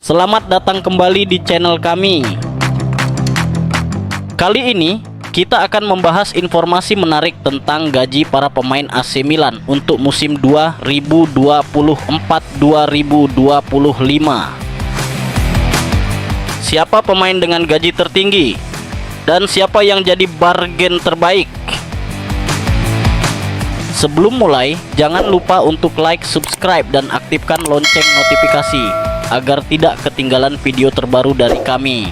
Selamat datang kembali di channel kami. Kali ini kita akan membahas informasi menarik tentang gaji para pemain AC Milan untuk musim 2024-2025. Siapa pemain dengan gaji tertinggi dan siapa yang jadi bargain terbaik? Sebelum mulai, jangan lupa untuk like, subscribe, dan aktifkan lonceng notifikasi agar tidak ketinggalan video terbaru dari kami.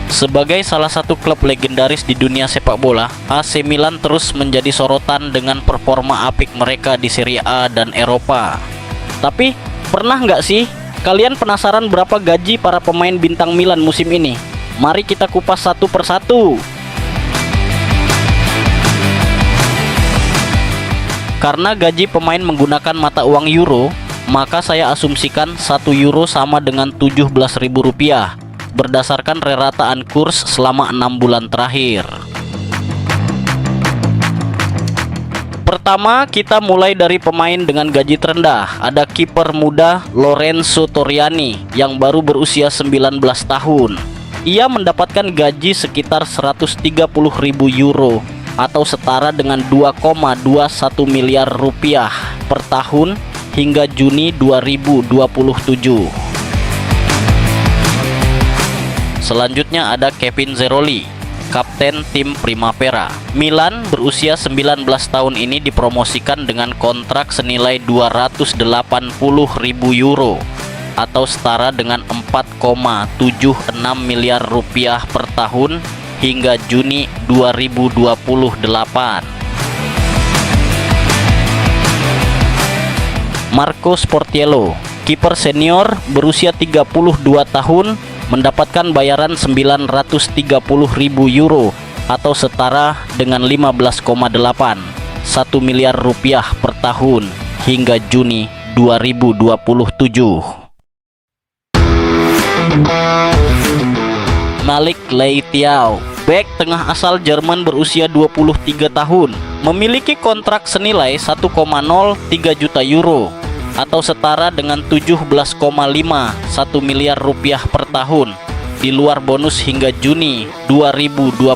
Sebagai salah satu klub legendaris di dunia sepak bola, AC Milan terus menjadi sorotan dengan performa apik mereka di Serie A dan Eropa. Tapi, pernah nggak sih kalian penasaran berapa gaji para pemain bintang Milan musim ini? Mari kita kupas satu persatu. Karena gaji pemain menggunakan mata uang euro, maka saya asumsikan 1 euro sama dengan Rp17.000 berdasarkan rerataan kurs selama 6 bulan terakhir. Pertama, kita mulai dari pemain dengan gaji terendah. Ada kiper muda Lorenzo Torriani yang baru berusia 19 tahun. Ia mendapatkan gaji sekitar 130.000 euro atau setara dengan 2,21 miliar rupiah per tahun hingga Juni 2027. Selanjutnya ada Kevin Zeroli, kapten tim Primavera. Milan berusia 19 tahun ini dipromosikan dengan kontrak senilai 280.000 euro atau setara dengan 4,76 miliar rupiah per tahun hingga Juni 2028. Marco Sportiello, kiper senior berusia 32 tahun, mendapatkan bayaran 930.000 euro atau setara dengan 15,81 miliar rupiah per tahun hingga Juni 2027. Malik Leitiao, bek tengah asal Jerman berusia 23 tahun, memiliki kontrak senilai 1,03 juta euro atau setara dengan 17,51 miliar rupiah per tahun di luar bonus hingga Juni 2027.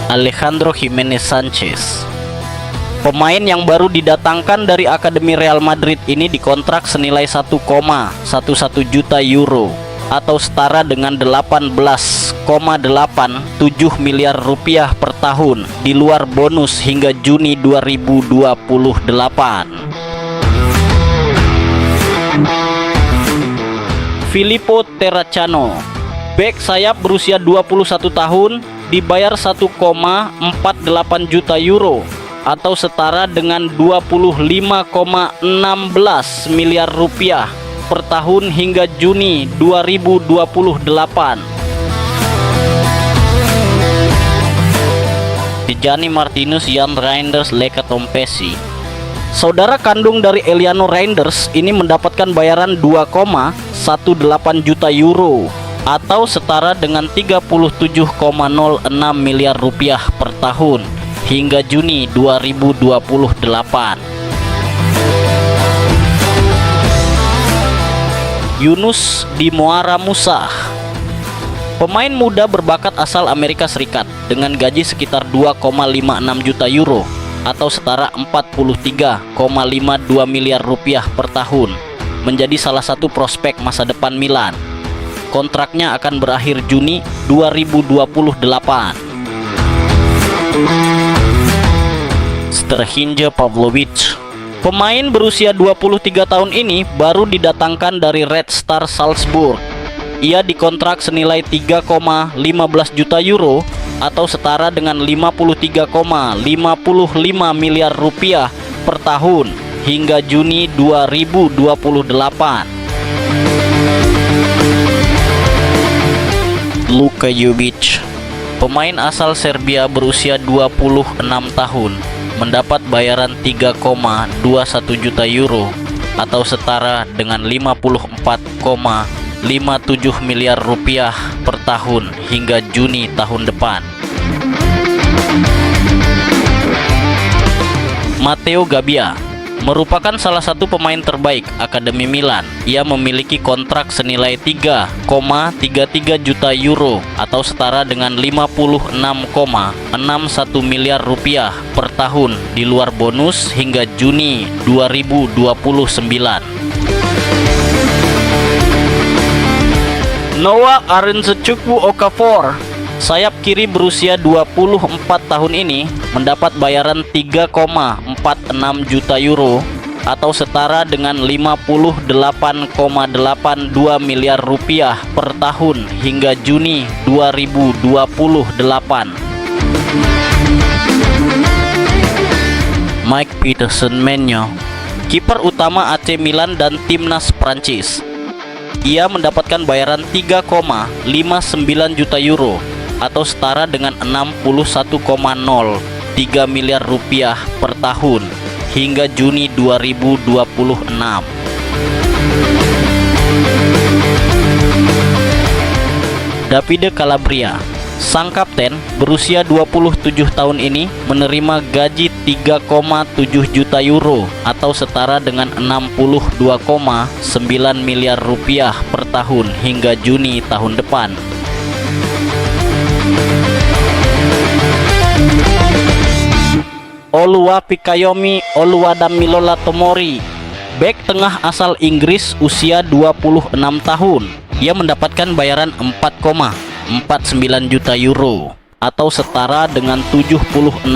Alejandro Jimenez Sanchez, pemain yang baru didatangkan dari Akademi Real Madrid ini dikontrak senilai 1,11 juta euro atau setara dengan 18,87 miliar rupiah per tahun di luar bonus hingga Juni 2028. Filippo Terracciano, bek sayap berusia 21 tahun, dibayar 1,48 juta euro atau setara dengan 25,16 miliar rupiah per tahun hingga Juni 2028. Gianni Martinus Jan Reinders Lekatompesi, saudara kandung dari Eliano Reinders ini mendapatkan bayaran 2,18 juta euro atau setara dengan 37,06 miliar rupiah per tahun hingga Juni 2028. Yunus Di Moara Musa, pemain muda berbakat asal Amerika Serikat dengan gaji sekitar 2,56 juta euro atau setara 43,52 miliar rupiah per tahun, menjadi salah satu prospek masa depan Milan. Kontraknya akan berakhir Juni 2028. Strahinja Pavlovic, pemain berusia 23 tahun ini baru didatangkan dari Red Star Salzburg. Ia dikontrak senilai 3,15 juta euro atau setara dengan 53,55 miliar rupiah per tahun hingga Juni 2028. Luka Jovic, pemain asal Serbia berusia 26 tahun, mendapat bayaran 3,21 juta euro atau setara dengan 54,57 miliar rupiah per tahun hingga Juni tahun depan. Matteo Gabbia, Merupakan salah satu pemain terbaik Akademi Milan. Ia memiliki kontrak senilai 3,33 juta euro atau setara dengan 56,61 miliar rupiah per tahun di luar bonus hingga Juni 2029. Noah Arinzechukwu Okafor, sayap kiri berusia 24 tahun ini mendapat bayaran 3,46 juta euro atau setara dengan 58,82 miliar rupiah per tahun hingga Juni 2028. Mike Pietersen-Menyo, kiper utama AC Milan dan timnas Prancis. Ia mendapatkan bayaran 3,59 juta euro atau setara dengan 61,03 miliar rupiah per tahun hingga Juni 2026. Davide Calabria, sang kapten berusia 27 tahun ini menerima gaji 3,7 juta euro atau setara dengan 62,9 miliar rupiah per tahun hingga Juni tahun depan. Oluwafikayomi Oluwadamilola Tomori, bek tengah asal Inggris usia 26 tahun. Ia mendapatkan bayaran 4,49 juta euro atau setara dengan 76,33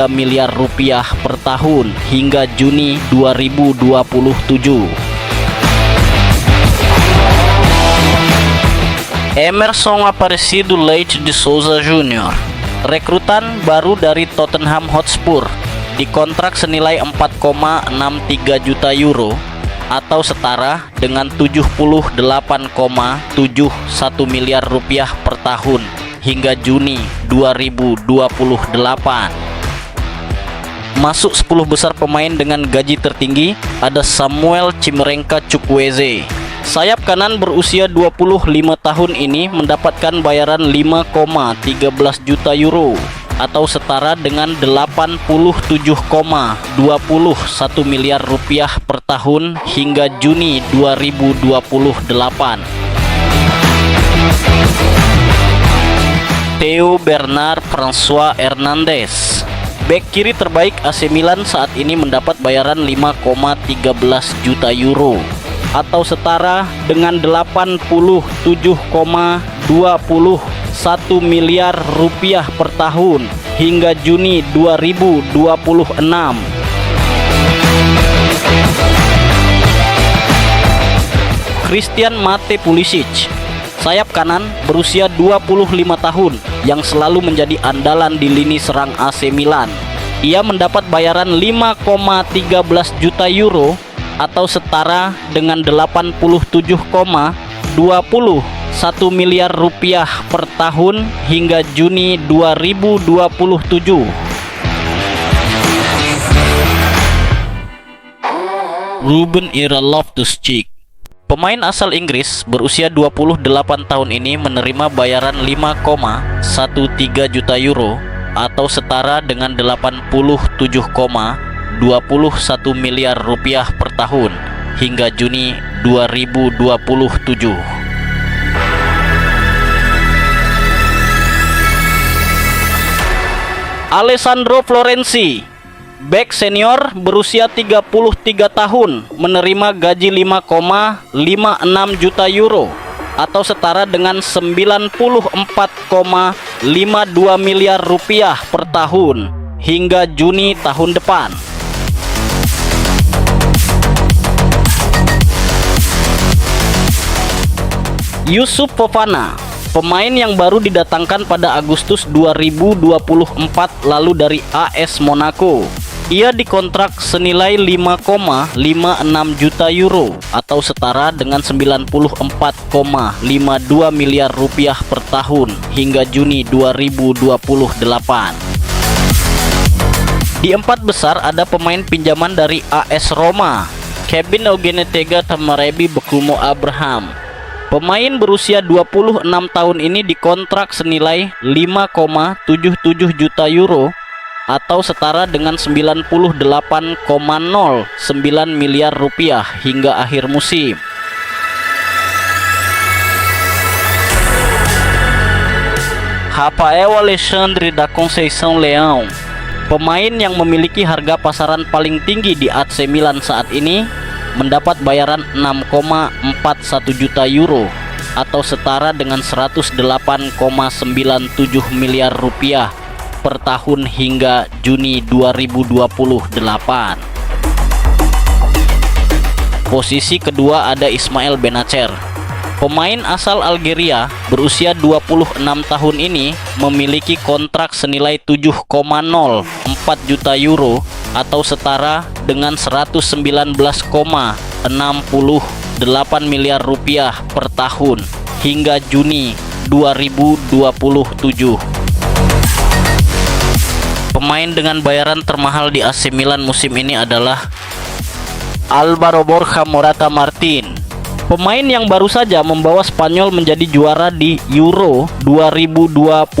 miliar rupiah per tahun hingga Juni 2027. Emerson Aparecido Leite de Souza Jr., rekrutan baru dari Tottenham Hotspur, dikontrak senilai 4,63 juta euro atau setara dengan 78,71 miliar rupiah per tahun hingga Juni 2028. Masuk 10 besar pemain dengan gaji tertinggi ada Samuel Chimrenka Chukwueze. Sayap kanan berusia 25 tahun ini mendapatkan bayaran 5,13 juta euro atau setara dengan 87,21 miliar rupiah per tahun hingga Juni 2028. Theo Bernard François Hernandez, bek kiri terbaik AC Milan saat ini mendapat bayaran 5,13 juta euro atau setara dengan 87,21 miliar rupiah per tahun hingga Juni 2026. Christian Mate Pulisic, sayap kanan berusia 25 tahun yang selalu menjadi andalan di lini serang AC Milan. Ia mendapat bayaran 5,13 juta euro atau setara dengan 87,21 miliar rupiah per tahun hingga Juni 2027. Ruben Ira Loftus-Cheek, pemain asal Inggris berusia 28 tahun ini menerima bayaran 5,13 juta euro atau setara dengan 87,21 miliar rupiah per tahun hingga Juni 2027. Alessandro Florenzi, bek senior berusia 33 tahun menerima gaji 5,56 juta euro atau setara dengan 94,52 miliar rupiah per tahun hingga Juni tahun depan. Yusuf Fofana, pemain yang baru didatangkan pada Agustus 2024 lalu dari AS Monaco. Ia dikontrak senilai 5,56 juta euro atau setara dengan 94,52 miliar rupiah per tahun hingga Juni 2028. Di empat besar ada pemain pinjaman dari AS Roma, Kevin Ogenetega Tamarebi Bekumo Abraham. Pemain berusia 26 tahun ini dikontrak senilai 5,77 juta euro atau setara dengan 98,09 miliar rupiah hingga akhir musim. Rafael Alexandre da Conceição Leão, pemain yang memiliki harga pasaran paling tinggi di AC Milan saat ini, mendapat bayaran 6,41 juta euro atau setara dengan 108,97 miliar rupiah per tahun hingga Juni 2028. Posisi kedua ada Ismail Benacer. Pemain asal Algeria berusia 26 tahun ini memiliki kontrak senilai 7,04 juta euro atau setara dengan 119,68 miliar rupiah per tahun hingga Juni 2027. Pemain dengan bayaran termahal di AC Milan musim ini adalah Álvaro Borja Morata Martin. Pemain yang baru saja membawa Spanyol menjadi juara di Euro 2024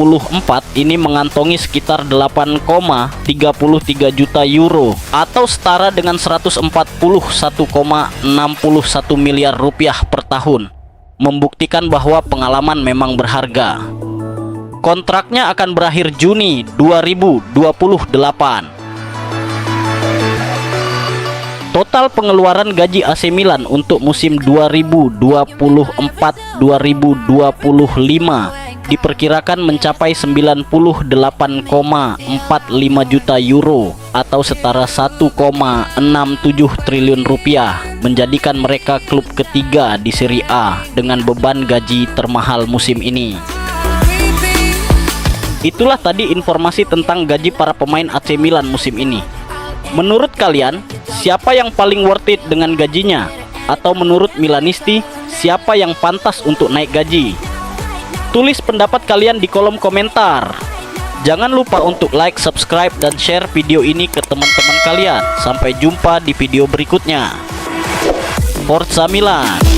ini mengantongi sekitar 8,33 juta euro atau setara dengan 141,61 miliar rupiah per tahun, membuktikan bahwa pengalaman memang berharga. Kontraknya akan berakhir Juni 2028. Total pengeluaran gaji AC Milan untuk musim 2024-2025 diperkirakan mencapai 98,45 juta euro atau setara 1,67 triliun rupiah, menjadikan mereka klub ketiga di Serie A dengan beban gaji termahal musim ini. Itulah tadi informasi tentang gaji para pemain AC Milan musim ini. Menurut kalian, siapa yang paling worth it dengan gajinya? Atau menurut Milanisti, siapa yang pantas untuk naik gaji? Tulis pendapat kalian di kolom komentar. Jangan lupa untuk like, subscribe, dan share video ini ke teman-teman kalian. Sampai jumpa di video berikutnya. Forza Milan!